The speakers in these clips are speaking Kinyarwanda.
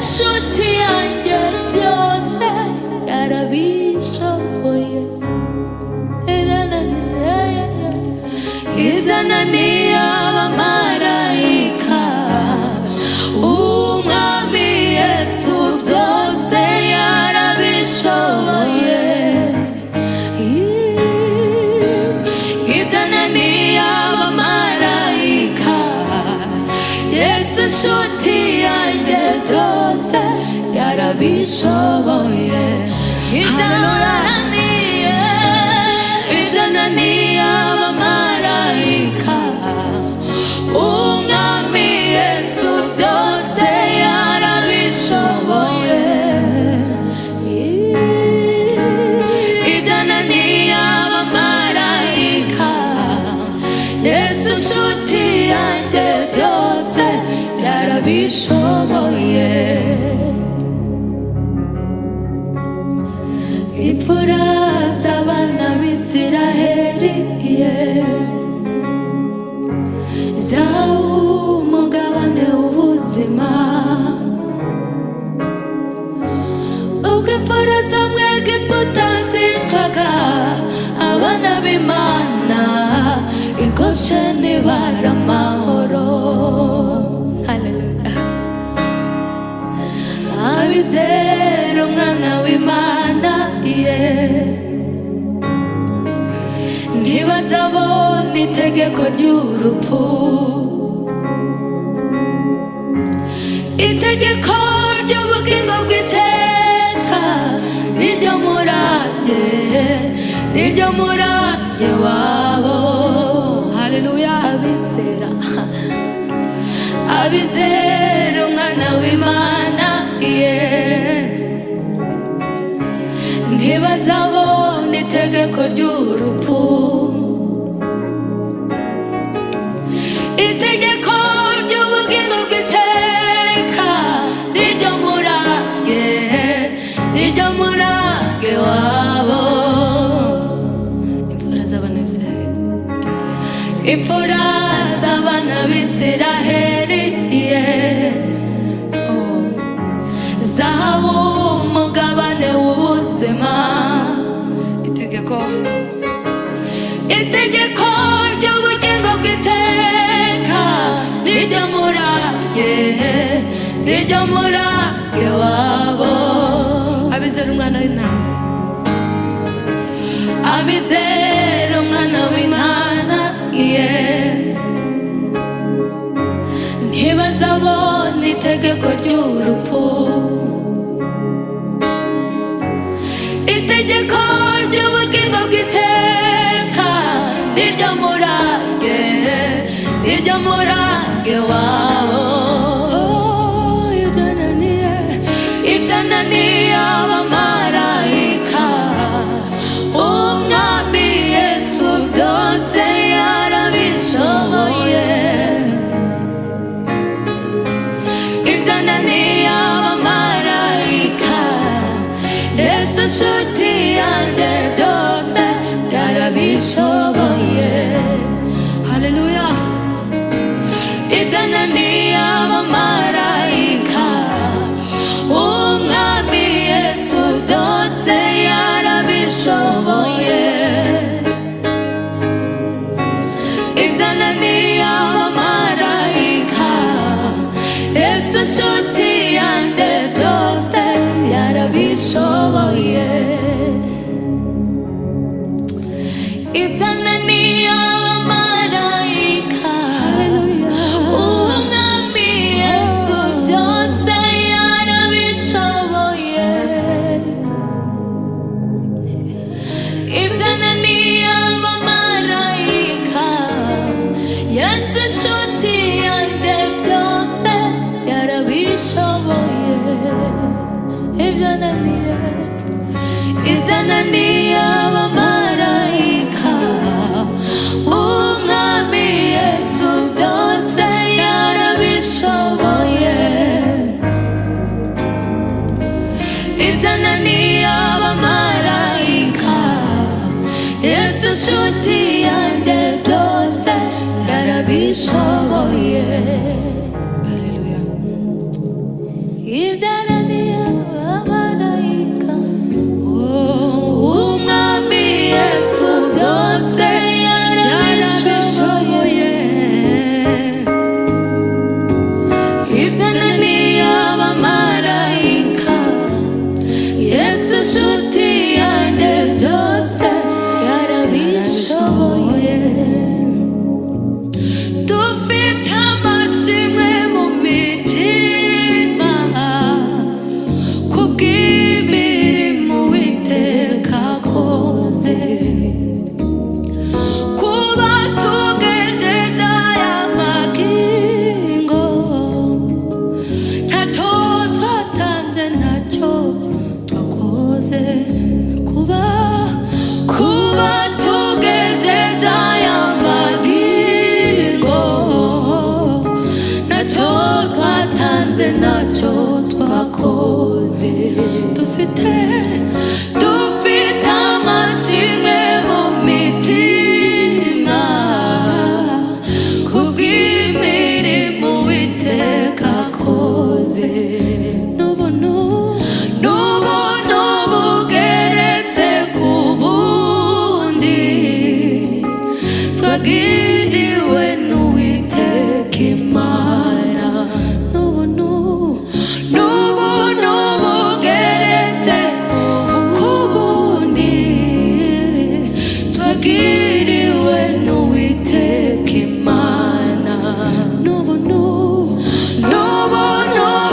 nshuti yanjye byose yarabishoboye. Ibyananiye abamarayika umwami Yesu byose yarabishoboye. Ibyananiye abamarayika Yesu nshuti yanjye byose yarabishoboye. Ibyananiye abamarayika umwami Yesu byose yarabishoboye. Ibyananiye abamarayika Yesu nshuti yanjye byose yarabishoboye. Imfura z'abana b'Isiraheli z'umugabane w'ubuzima, ubwo imfura zo mu Egiputa zicwaga abana b'Imana i Gosheni bari amahoro. Haleluya. Abizera umwana w'Imana ntibazabona itegeko ry'urupfu. Itegeko ry'ubugingo bw'iteka niryo murage wabo. Haleluya. Abizera umwana w'Imana ntibazabona itegeko ry'urupfu. Itegeko ry'ubugingo bw'iteka niryo murage wabo. Imfura z'abana b'Isiraheli zahawe umugabane w'ubuzima. Itegeko ry'ubugingo bw'iteka niryo murage wabo. Abizera umwana w'intama, abizera umwana w'intama ntibazabona itegeko ry'urupfu. Itegeko ry'ubugingo bw'iteka niryo murage wabo. Ibyananiye abamarayika umwami Yesu byose yarabishoboye. Ibyananiye abamarayika Yesu nshuti yanjye byose yarabishoboye. Haleluya. Ibyananiye abamarayika umwami Yesu byose yarabishoboye. Ibyananiye abamarayika Yesu nshuti yanjye byose yarabishoboye. Ibyananiye abamarayika umwami Yesu byose yarabishoboye. Ibyananiye abamarayika Yesu nshuti yanjye byose yarabishoboye. Ibyananiye abamarayika umwami Yesu byose yarabishoboye. Ibyananiye abamarayika Yesu nshuti yanjye byose yarabishoboye. Haleluya. ntacyo twatanze ntacyo twakoze kuba tugejeje aya magingo, ntacyo twatanze ntacyo twakoze. Dufite amashimwe mu mitima kubw'imirimo Uwiteka akoze. N'ubuntu bugeretse ku bundi twagiriwe n'Uwiteka Imana. N'ubuntu bugeretse ku bundi twagiriwe n'Uwiteka Imana. N'ubuntu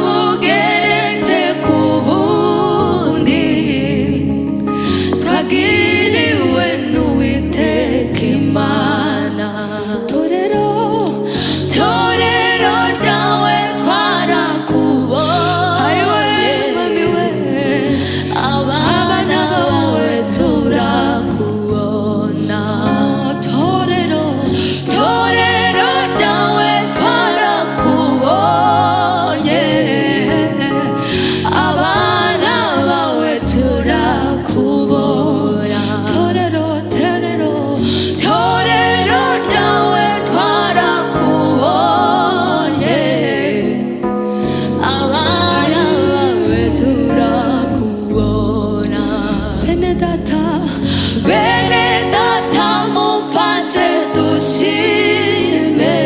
bugeretse ku bundi twagiriwe n'Uwiteka Imana. Torero ryawe twarakubonye, abana bawe turakubona. Torero ryawe twarakubonye, abana bawe turakubona. Torero ryawe twarakubonye, abana bawe turakubona. Bene data mumfashe dushime,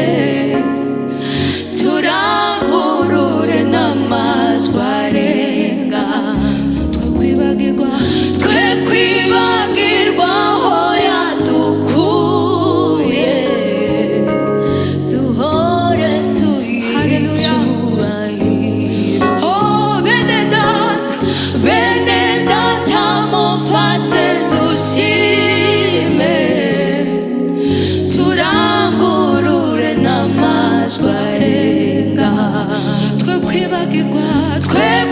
turangurure n'amajwi arenga. Twe kwibagirwa aho yadukuye, duhore tuyiha icyubahiro. Oh, bene data mumfashe dushime, turangurure n'amajwi arenga. Twe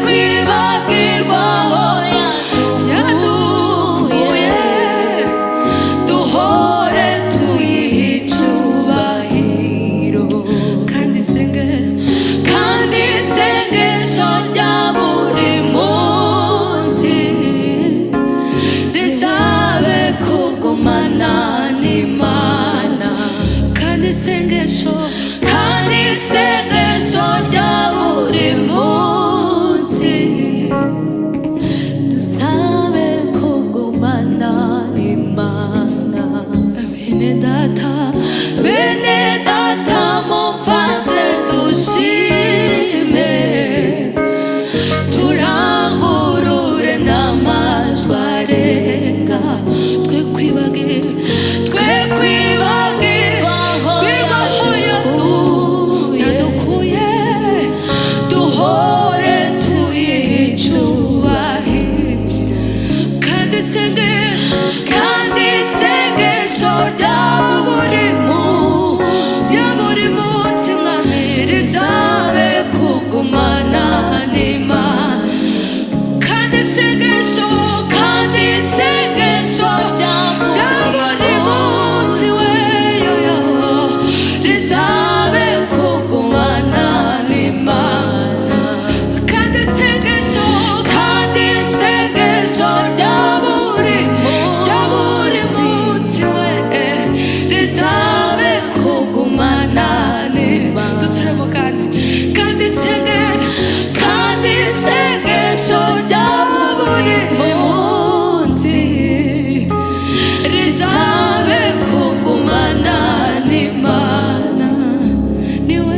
kwibagirwa aho yadukuye, duhore tuyiha icyubahiro. Kandi isengesho rya buri munsi rizabe kugumana n'Imana. Kandi isengesho rya buri munsi rizabe kugumana n'Imana. Bene data mumfashe dushime, turangurure n'amajwi arenga. Twe kwibagirwa aho yadukuye, duhore tuyiha icyubahiro. Kandi isengesho rya buri munsi mwami rizabe kugumana n'Imana. Kandi isengesho rya buri munsi rizabe kugumana n'Imana. Kandi isengesho rya buri munsi rizabe kugumana n'Imana. Dusubiremo kandi isengesho rya buri munsi rizabe kugumana n'Imana. Niwe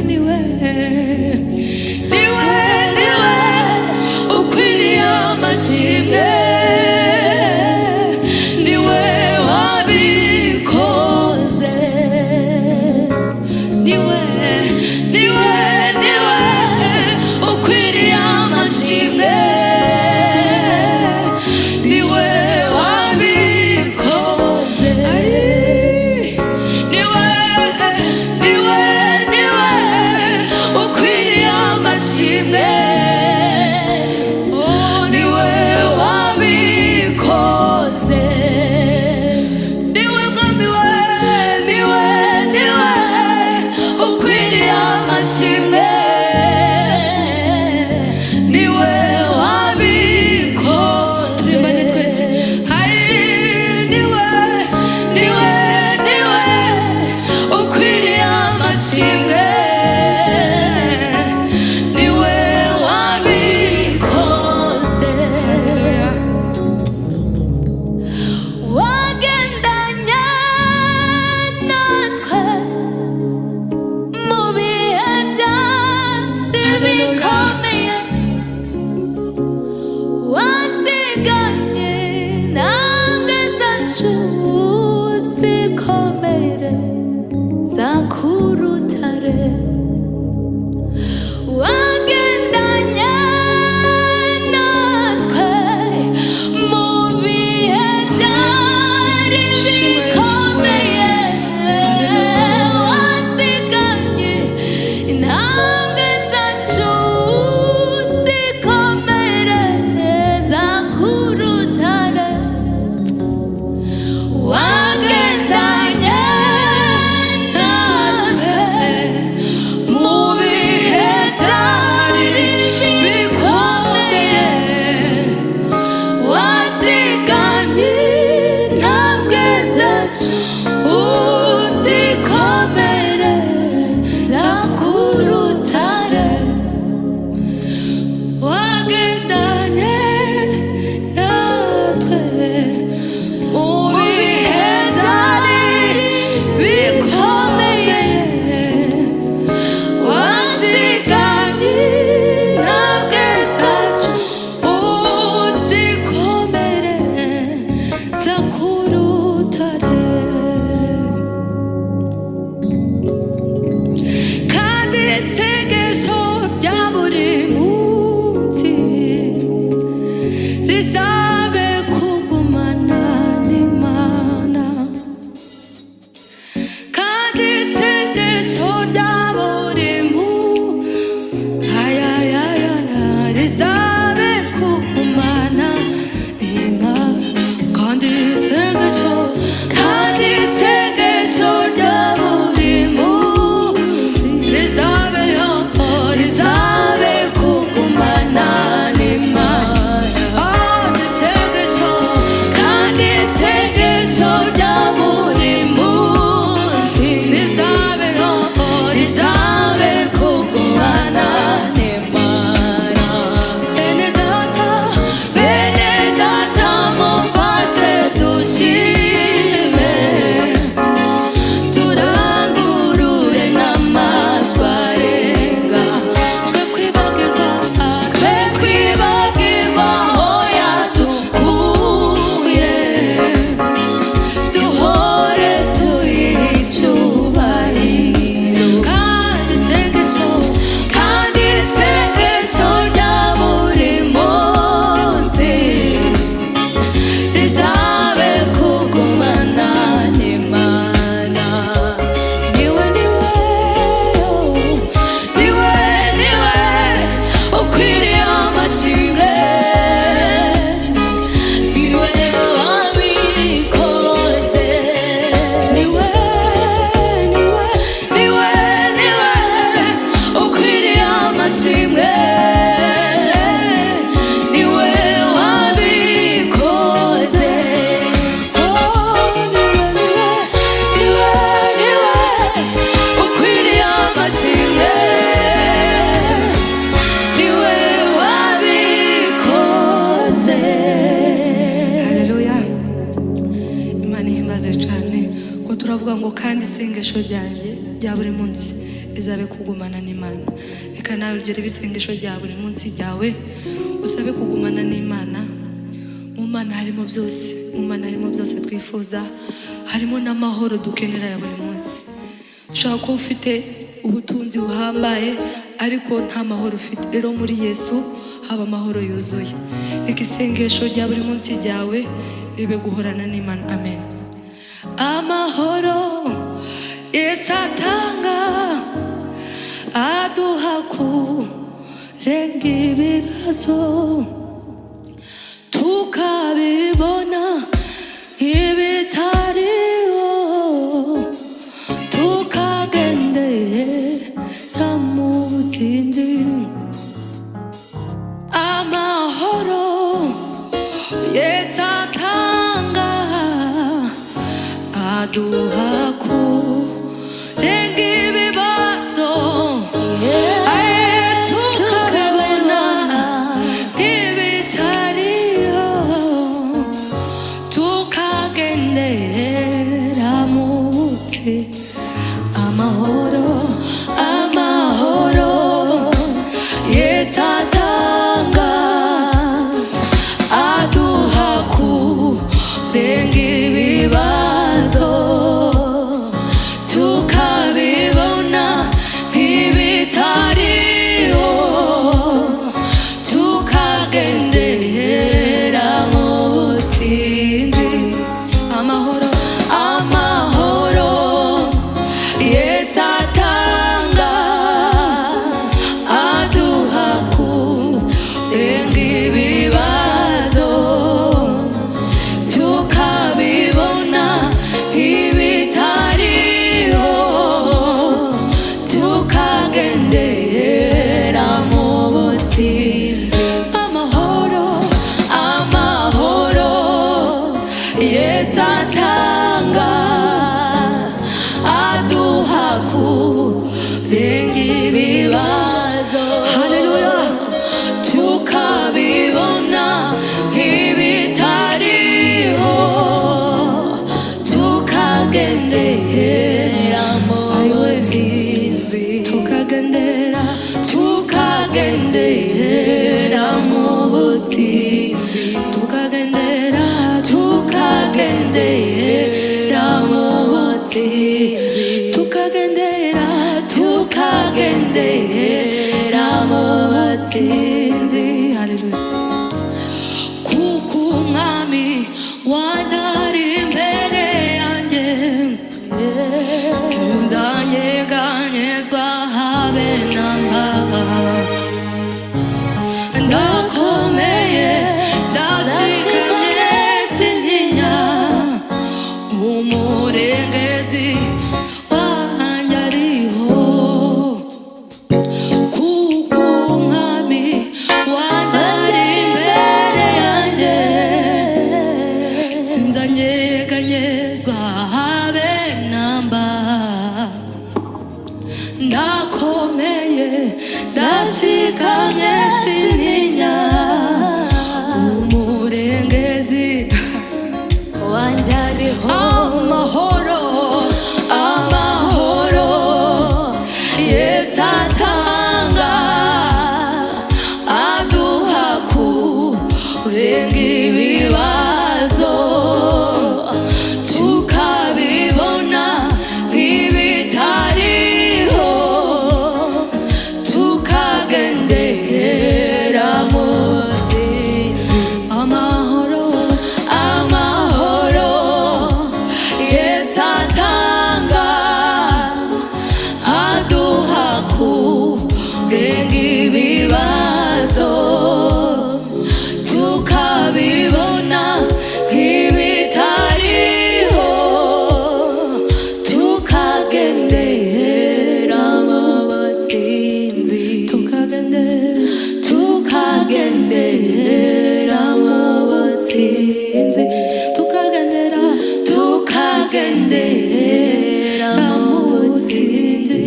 ukwiriye amashimwe, niwe wabikoze. Niwe ukwiriye amashimwe, niwe wabikoze. Niwe ukwiriye amashimwe. amashimwe niwe wabikoze niwe mwami we niwe ukwiriye amashimwe niwe wabikoze turimbane twese niwe ukwiriye amashimwe turavuga ngo kandi isengesho ryanjye rya buri munsi izabe kugumana n'Imana. Reka nawe uryo ribe isengesho rya buri munsi ryawe, usabe kugumana n'Imana. Mu Mana harimo byose, mu Mana harimo byose twifuza, harimo n'amahoro dukenera ya buri munsi. Ushobora kuba ufite ubutunzi buhambaye ariko nta mahoro ufite, rero muri Yesu haba amahoro yuzuye. Reka isengesho rya buri munsi ryawe ribe guhorana n'Imana. Amen. Amahoro Yesu atanga aduha renga ibibazo tukabibona ibitariho tukagendera mu butindi amahoro Yesu atanga aduha kurenga ibibazo tukabibona ibitariho tukagendera mu butindi amahoro amahoro Yesu atanga aduha kurenga ibibazo tukabibona nk'ibitariho tukagendera mu butsinzi amahoro amahoro Yesu atanga aduha kurenga ibibazo tukabibona nk'ibitariho tukagendera mu butsinzi amahoro amahoro Yesu atanga aduha kurenga ibibazo haleluya tukabibona nk'ibitariho tukagendera mu butsinzi tukagendera mu butsinzi tukagendera mu butsinzi tukagendera mu butsinzi haleluya kuko umwami wanjye ari imbere yanjye sinzanyeganyezwa habe namba ndakomeye ndashikamye sintinya umurengezi wanjye ariho kuko umwami wanjye ari imbere yanjye sinzanyeganyezwa habe namba ndakomeye ndashikamye sintinya umurengezi wanjye ariho amahoro amahoro Yesu atanga aduha kurenga ibibazo tukabibona nk'ibitariho tukagendera mu butsinzi amahoro amahoro Yesu atanga aduha kurenga ibibazo tukabibona nk'ibitariho tukagendera mu butsinzi tukagendera mu butsinzi tukagendera mu butsinzi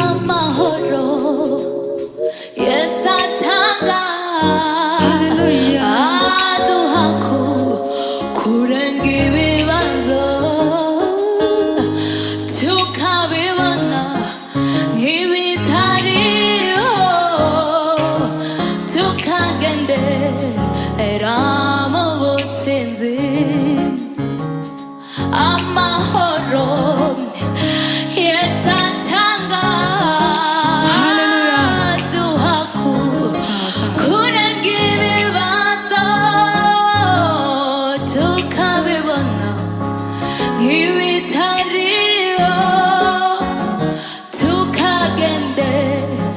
amahoro Yesu atanga aduha kurenga ibibazo tukabibona nk'ibitariho tukagendera mu butsinzi amahoro Yesu atanga aduha kurenga ibibazo tukabibona nk'ibitariho tukagendera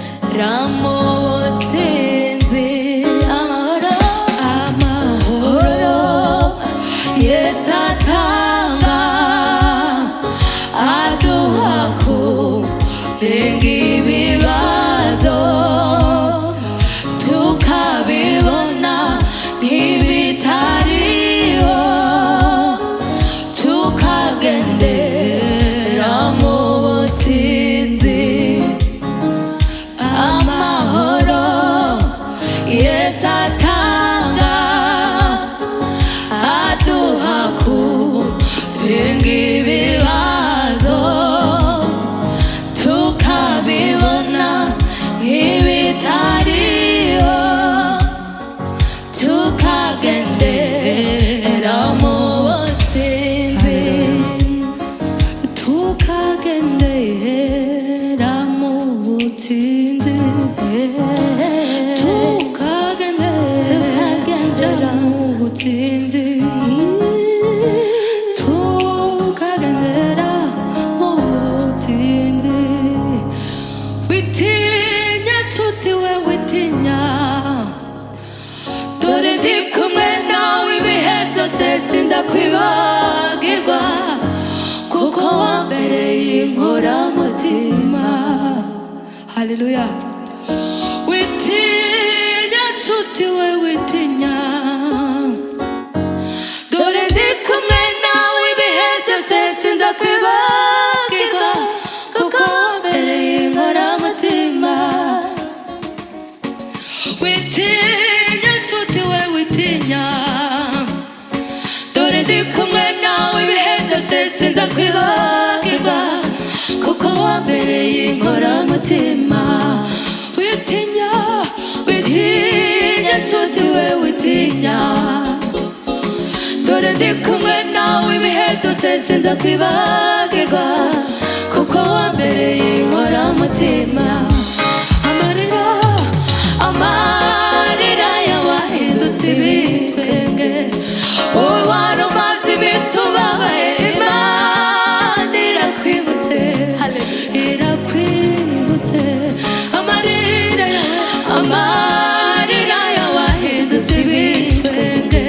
Yesu atanga aduha kurenga ibibazo tukabibona nk'ibitariho tukagendera mu butsinzi tukagendera mu butsinzi tukagendera mu butsinzi tukagendera mu butsinzi witinya nshuti we witinya dore ndi kumwe nawe ibihe byose sindakwibagirwa kuko wambereye inkoramutima. Haleluya. Witinya nshuti we witinya dore ndi kumwe nawe ibihe byose sindakwibagirwa kuko wambereye inkoramutima. Witinya nshuti we witinya dore ndi kumwe nawe ibihe byose sindakwibagirwa kuko wambereye inkoramutima. Witinya witinya nshuti we witinya dore ndi kumwe nawe ibihe byose sindakwibagirwa kuko wambereye inkoramutima. Amarira amarira y'abahindutse ibitwenge wowe wari umaze iminsi ubabaye Imana irakwibutse irakwibutse. Amarira amarira y'abahindutse ibitwenge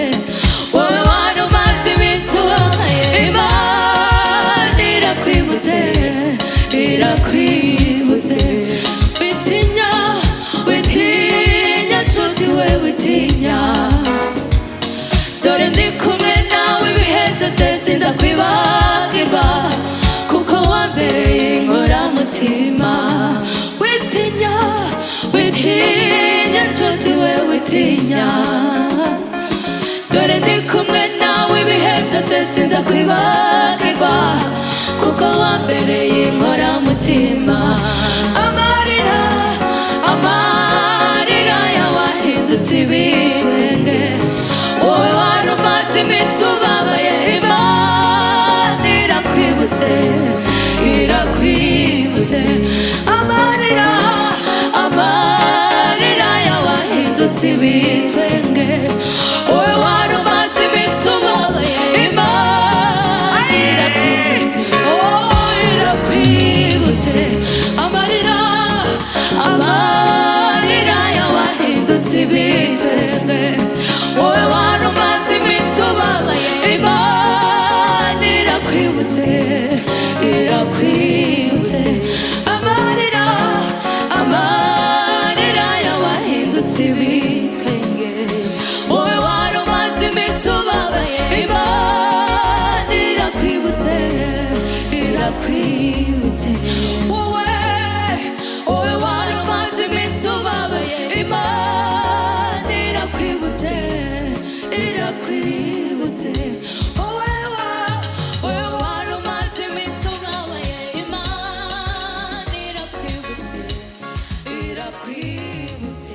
wowe wari umaze iminsi ubabaye Imana irakwibutse irakwibutse. Witinya witinya nshuti we witinya dore ndi kumwe nawe ibihe byose sindakwibagirwa kuko wambereye inkoramutima. Witinya witinya nshuti we witinya dore ndi kumwe nawe ibihe byose sindakwibagirwa kuko wambereye inkoramutima. Amarira amarira y'abahindutse ibitwenge wowe wari umaze iminsi ubabaye Imana irakwibutse irakwibutse. Amarira amarira y'abahindutse ibitwenge wowe wari umaze iminsi ubabaye Imana irakwibutse irakwibutse. Amarira amarira y'abahindutse ibitwenge wowe wari umaze iminsi ubabaye Imana irakwibutse irakwibutse. Amarira amarira y'abahindutse ibitwenge wowe wari umaze iminsi ubabaye Imana irakwibutse irakwibutse. Wowe wowe wari umaze iminsi ubabaye Imana irakwibutse irakwibutse. Wowe wowe wari umaze iminsi ubabaye Imana irakwibutse irakwibutse.